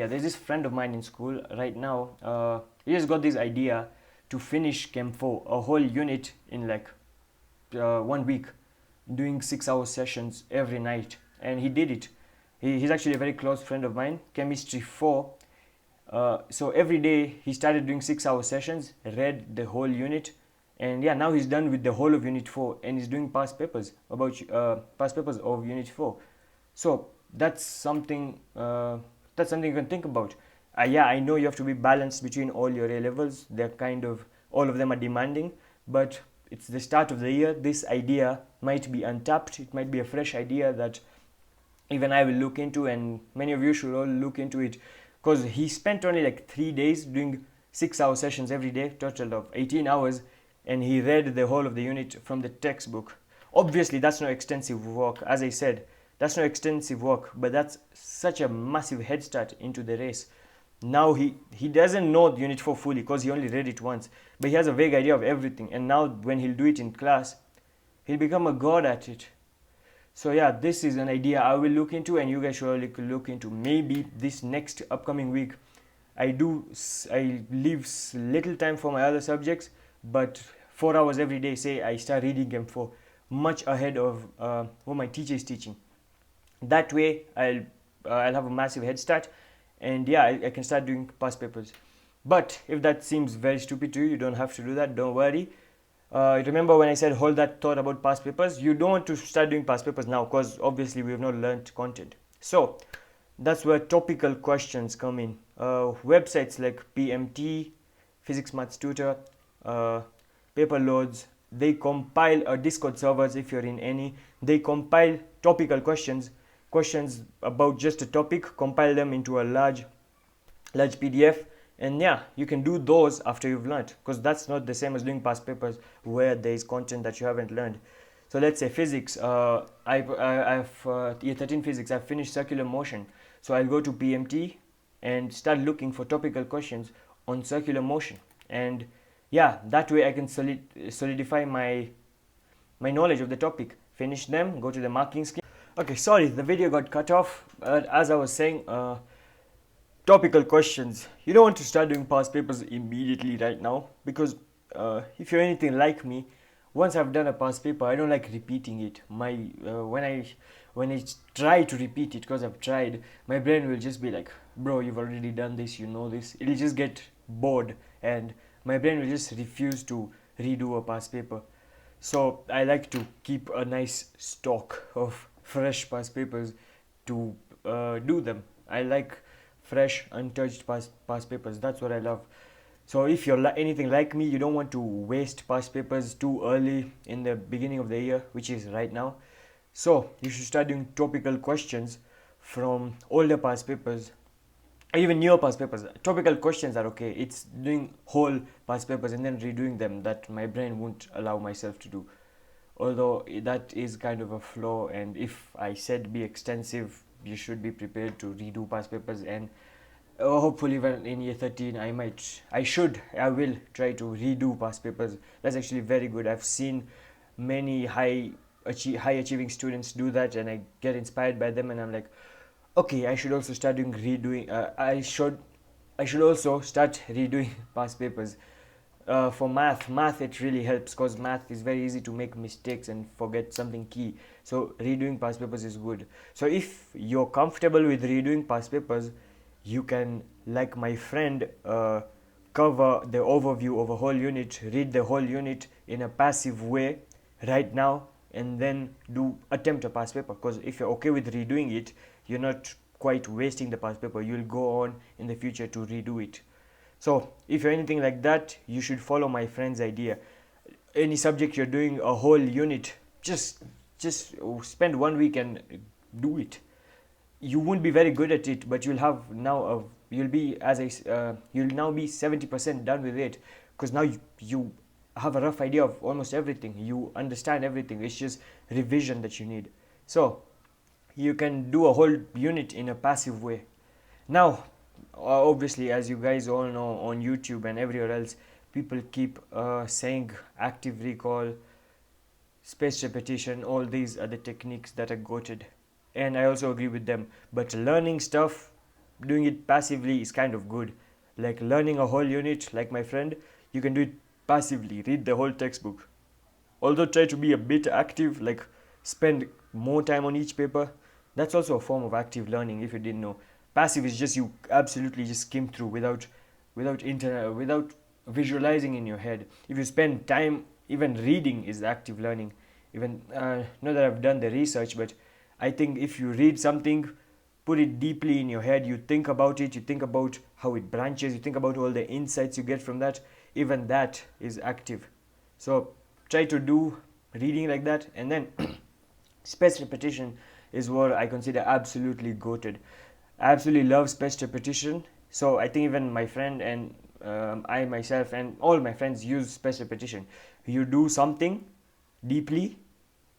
Yeah, there's this friend of mine in school right now. He just got this idea to finish Chem 4, a whole unit in like 1 week, doing 6 hour sessions every night. And he did it. He's actually a very close friend of mine, Chemistry 4. So every day he started doing 6 hour sessions, read the whole unit, and yeah, now he's done with the whole of Unit 4 and he's doing past papers of Unit 4. So that's something you can think about. Yeah, I know you have to be balanced between all your A levels. They're kind of all of them are demanding, but it's the start of the year. This idea might be untapped. It might be a fresh idea that even I will look into, and many of you should all look into it, because he spent only like 3 days doing 6 hour sessions every day, total of 18 hours, and he read the whole of the unit from the textbook. Obviously, that's no extensive work, as I said, that's no extensive work, but that's such a massive head start into the race. Now he doesn't know Unit 4 fully because he only read it once, but he has a vague idea of everything, and now when he'll do it in class, he'll become a god at it. So yeah, this is an idea I will look into, and you guys should look into. Maybe this next upcoming week, I leave little time for my other subjects, but 4 hours every day. Say I start reading Chem 4 much ahead of what my teacher is teaching. That way, I'll have a massive head start, and yeah, I can start doing past papers. But if that seems very stupid to you, you don't have to do that. Don't worry. Remember when I said hold that thought about past papers? You don't want to start doing past papers now because obviously we have not learned content. So that's where topical questions come in. Websites like PMT, Physics Maths Tutor, Paper Loads, they compile Discord servers if you're in any. They compile topical questions about just a topic, compile them into a large PDF, and yeah, you can do those after you've learned, because that's not the same as doing past papers where there is content that you haven't learned. So let's say physics, I've year 13 physics, I've finished circular motion, so I'll go to PMT and start looking for topical questions on circular motion, and yeah, that way I can solidify my knowledge of the topic, finish them, go to the marking scheme. Okay, sorry, the video got cut off. As I was saying, topical questions. You don't want to start doing past papers immediately right now, because if you're anything like me, once I've done a past paper, I don't like repeating it. When I try to repeat it, because I've tried, my brain will just be like, bro, you've already done this, you know this. It'll just get bored, and my brain will just refuse to redo a past paper. So I like to keep a nice stock of fresh past papers to do them. I like fresh, untouched past papers. That's what I love. So if you're anything like me, you don't want to waste past papers too early in the beginning of the year, which is right now. So you should start doing topical questions from older past papers, even newer past papers. Topical questions are okay. It's doing whole past papers and then redoing them that my brain won't allow myself to do. Although that is kind of a flaw, and if I said be extensive, you should be prepared to redo past papers, and hopefully when in year 13 I will try to redo past papers. That's actually very good. I've seen many high achieving students do that, and I get inspired by them, and I'm like, okay, I should also start redoing. I should also start redoing past papers. For math it really helps, because math is very easy to make mistakes and forget something key. So redoing past papers is good. So if you're comfortable with redoing past papers, you can, like my friend, cover the overview of a whole unit, read the whole unit in a passive way right now, and then attempt a past paper. Because if you're okay with redoing it, you're not quite wasting the past paper. You'll go on in the future to redo it. So if you're anything like that, you should follow my friend's idea. Any subject you're doing a whole unit, just spend 1 week and do it. You won't be very good at it, but you'll now be 70% done with it, because now you have a rough idea of almost everything. You understand everything. It's just revision that you need. So you can do a whole unit in a passive way. Now, obviously, as you guys all know, on YouTube and everywhere else, people keep saying active recall, spaced repetition. All these are the techniques that are goated, and I also agree with them. But learning stuff doing it passively is kind of good. Like learning a whole unit, like my friend, you can do it passively, read the whole textbook. Although try to be a bit active, like spend more time on each paper. That's also a form of active learning if you didn't know. Passive is just you absolutely just skim through without visualizing in your head. If you spend time, even reading is active learning. Even not that I've done the research, but I think if you read something, put it deeply in your head, you think about it, you think about how it branches, you think about all the insights you get from that, even that is active. So try to do reading like that. And then spaced repetition is what I consider absolutely goated. I absolutely love spaced repetition. So I think even my friend and I myself and all my friends use spaced repetition. You do something deeply,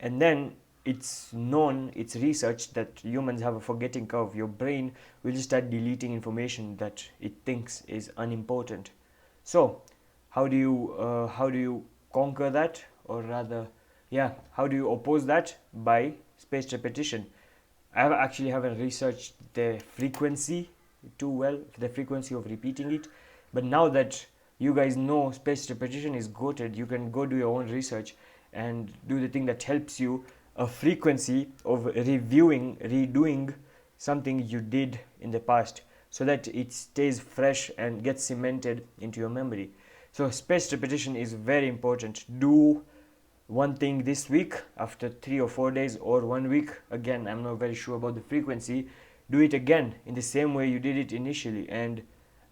and then it's known, it's researched that humans have a forgetting curve. Your brain will just start deleting information that it thinks is unimportant. So how do you conquer that, or rather, yeah, how do you oppose that? By spaced repetition. Actually haven't researched the frequency too well, the frequency of repeating it, but now that you guys know spaced repetition is goated, you can go do your own research and do the thing that helps you a frequency of redoing something you did in the past, so that it stays fresh and gets cemented into your memory. So spaced repetition is very important. Do one thing this week, after 3 or 4 days, or 1 week, again I'm not very sure about the frequency, do it again in the same way you did it initially, and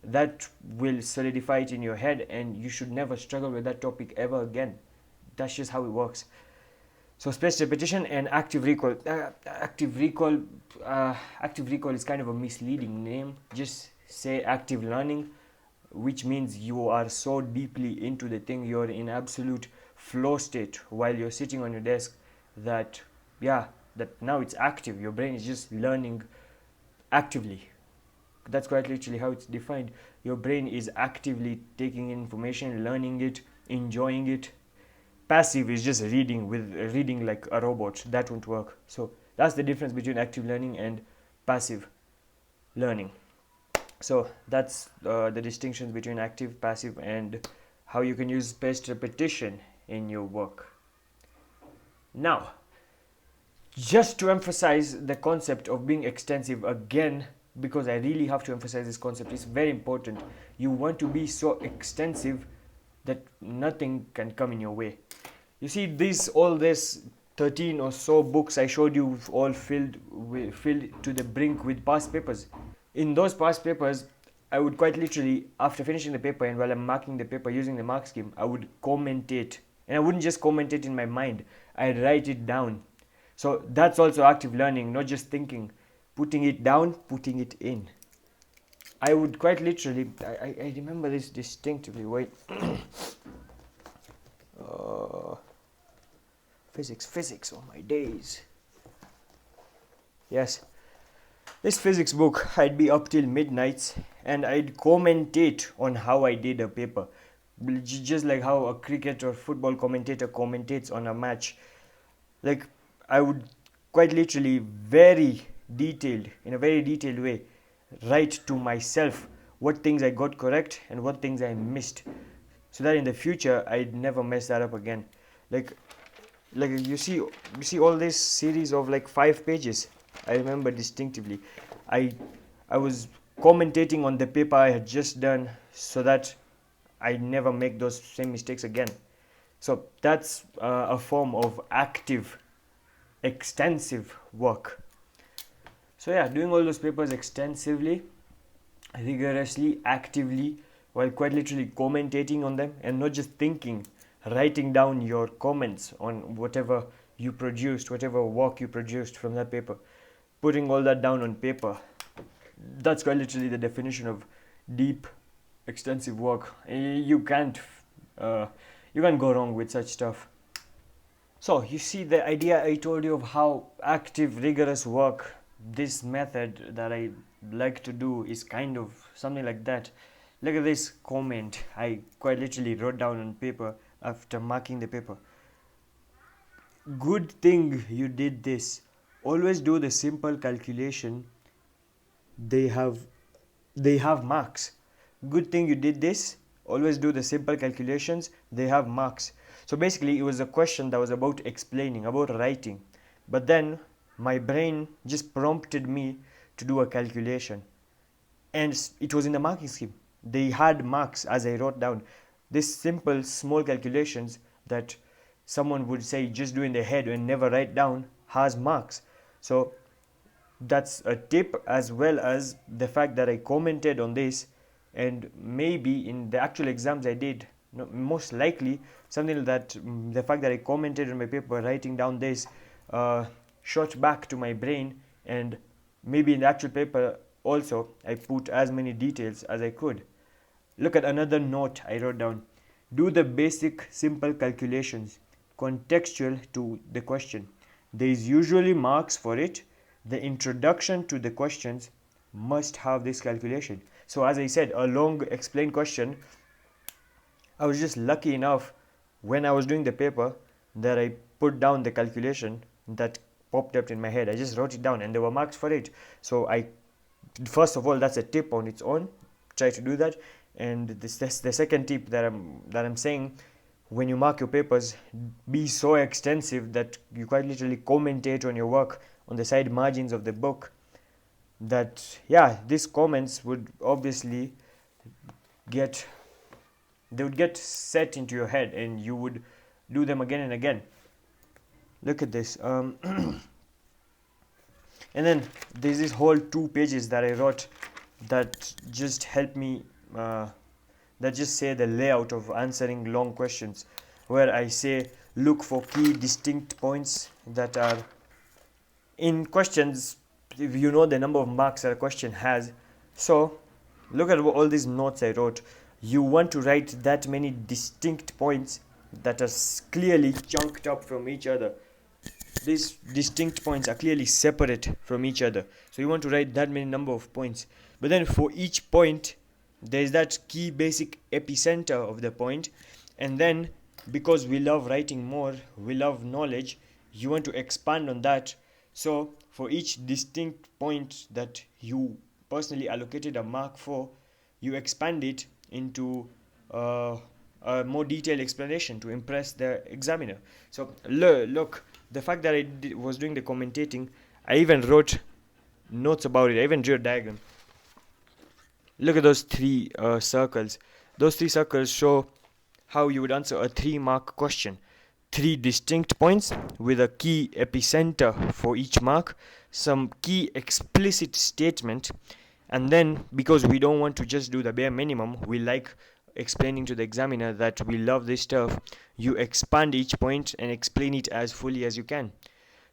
that will solidify it in your head, and you should never struggle with that topic ever again. That's just how it works. So spaced repetition and active recall. Active recall is kind of a misleading name. Just say active learning, which means you are so deeply into the thing, you're in absolute flow state while you're sitting on your desk, that yeah, that now it's active. Your brain is just learning actively. That's quite literally how it's defined. Your brain is actively taking in information, learning it, enjoying it. Passive is just reading like a robot. That won't work. So that's the difference between active learning and passive learning. So that's the distinctions between active, passive, and how you can use spaced repetition in your work. Now, just to emphasize the concept of being extensive again, because I really have to emphasize this concept, it's very important. You want to be so extensive that nothing can come in your way. You see, all this 13 or so books I showed you, all filled to the brink with past papers. In those past papers, I would quite literally, after finishing the paper and while I'm marking the paper using the mark scheme, I would commentate. And I wouldn't just commentate in my mind, I'd write it down. So that's also active learning, not just thinking, putting it down, putting it in. I would quite literally, I remember this distinctively. Wait. Physics, oh my days. Yes. This physics book, I'd be up till midnights and I'd commentate on how I did a paper. Just like how a cricket or football commentator commentates on a match. Like, I would quite literally in a very detailed way, write to myself what things I got correct and what things I missed, so that in the future I'd never mess that up again. Like you see all this series of like 5 pages. I remember distinctively. I was commentating on the paper I had just done, so that I never make those same mistakes again. So that's a form of active, extensive work. So yeah, doing all those papers extensively, rigorously, actively, while quite literally commentating on them, and not just thinking, writing down your comments on whatever you produced, whatever work you produced from that paper, putting all that down on paper. That's quite literally the definition of deep, extensive work. You can't go wrong with such stuff. So you see the idea I told you of how active, rigorous work, this method that I like to do is kind of something like that. Look at this comment I quite literally wrote down on paper after marking the paper. Good thing you did this. Always do the simple calculation. They have they have marks. Good thing you did this. Always do the simple calculations, they have marks. So basically it was a question that was about explaining, about writing, but then my brain just prompted me to do a calculation, and it was in the marking scheme. They had marks as I wrote down this simple small calculations that someone would say just do in their head and never write down has marks. So that's a tip, as well as the fact that I commented on this, and maybe in the actual exams I did, no, most likely something that the fact that I commented on my paper writing down this uh, shot back to my brain, and maybe in the actual paper also I put as many details as I could. Look at another note I wrote down: do the basic simple calculations contextual to the question. There is usually marks for it. The introduction to the questions must have this calculation. So as I said, a long explained question, I was just lucky enough when I was doing the paper that I put down the calculation that popped up in my head. I just wrote it down and there were marks for it. So I, first of all, that's a tip on its own. Try to do that. And this the second tip that I'm saying: when you mark your papers, be so extensive that you quite literally commentate on your work on the side margins of the book. That, yeah, these comments would obviously get, they would get set into your head and you would do them again and again. Look at this. And then there's this whole 2 pages that I wrote that just help me, that just say the layout of answering long questions, where I say look for key distinct points that are in questions. If you know the number of marks that a question has, so look at all these notes I wrote. You want to write that many distinct points that are clearly chunked up from each other. These distinct points are clearly separate from each other, so you want to write that many number of points. But then for each point there is that key basic epicenter of the point, and then because we love writing more, we love knowledge, you want to expand on that. So for each distinct point that you personally allocated a mark for, you expand it into a more detailed explanation to impress the examiner. So look, the fact that I was doing the commentating, I even wrote notes about it. I even drew a diagram. Look at those 3 circles. Those 3 circles show how you would answer a 3-mark question. 3 distinct points with a key epicenter for each mark, some key explicit statement, and then because we don't want to just do the bare minimum, we like explaining to the examiner that we love this stuff, you expand each point and explain it as fully as you can.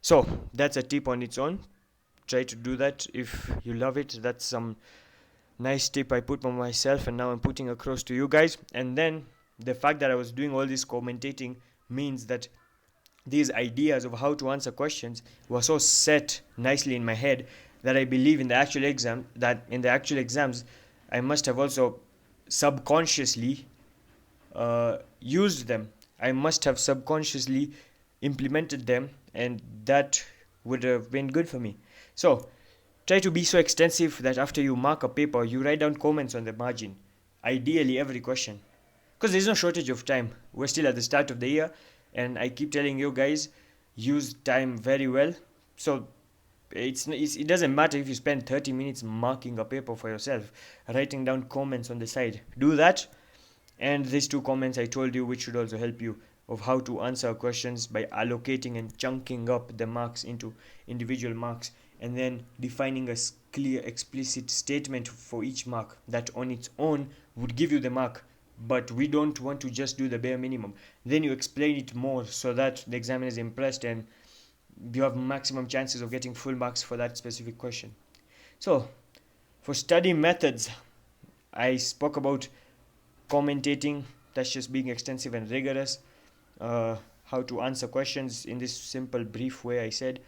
So that's a tip on its own. Try to do that if you love it. That's some nice tip I put on myself and now I'm putting across to you guys. And then the fact that I was doing all this commentating means that these ideas of how to answer questions were so set nicely in my head that I believe in the actual exams I must have also subconsciously used them. I must have subconsciously implemented them, and that would have been good for me. So try to be so extensive that after you mark a paper, you write down comments on the margin. Ideally every question, because there's no shortage of time. We're still at the start of the year, and I keep telling you guys, use time very well. So it doesn't matter if you spend 30 minutes marking a paper for yourself, writing down comments on the side. Do that, and these 2 comments I told you, which should also help you, of how to answer questions by allocating and chunking up the marks into individual marks, and then defining a clear explicit statement for each mark that on its own would give you the mark. But we don't want to just do the bare minimum. Then you explain it more so that the examiner is impressed and you have maximum chances of getting full marks for that specific question. So for study methods, I spoke about commentating, that's just being extensive and rigorous, how to answer questions in this simple brief way I said.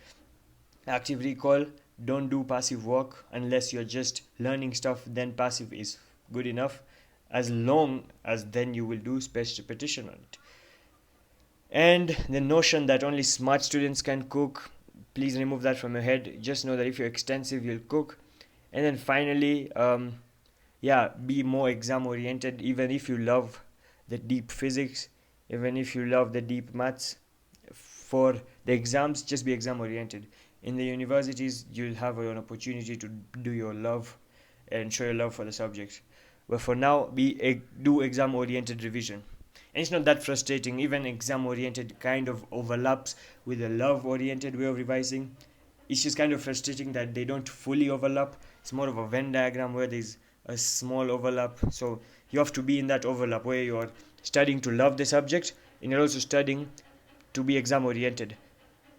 Active recall, don't do passive work unless you're just learning stuff, then passive is good enough, as long as then you will do special repetition on it. And the notion that only smart students can cook, please remove that from your head. Just know that if you're extensive, you'll cook. And then finally, yeah, be more exam oriented. Even if you love the deep physics, even if you love the deep maths, for the exams, just be exam oriented. In the universities, you'll have an opportunity to do your love and show your love for the subject. But for now, do exam oriented revision. And it's not that frustrating. Even exam oriented kind of overlaps with the love oriented way of revising. It's just kind of frustrating that they don't fully overlap. It's more of a Venn diagram where there's a small overlap. So you have to be in that overlap where you're studying to love the subject and you're also studying to be exam oriented.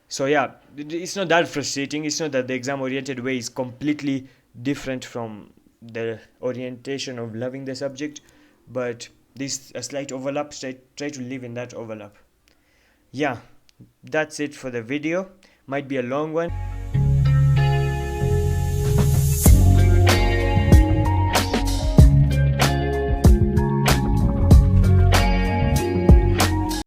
So yeah, it's not that frustrating. It's not that the exam oriented way is completely different from the orientation of loving the subject, but this a slight overlap. Try to live in that overlap. Yeah, that's it for the video. Might be a long one.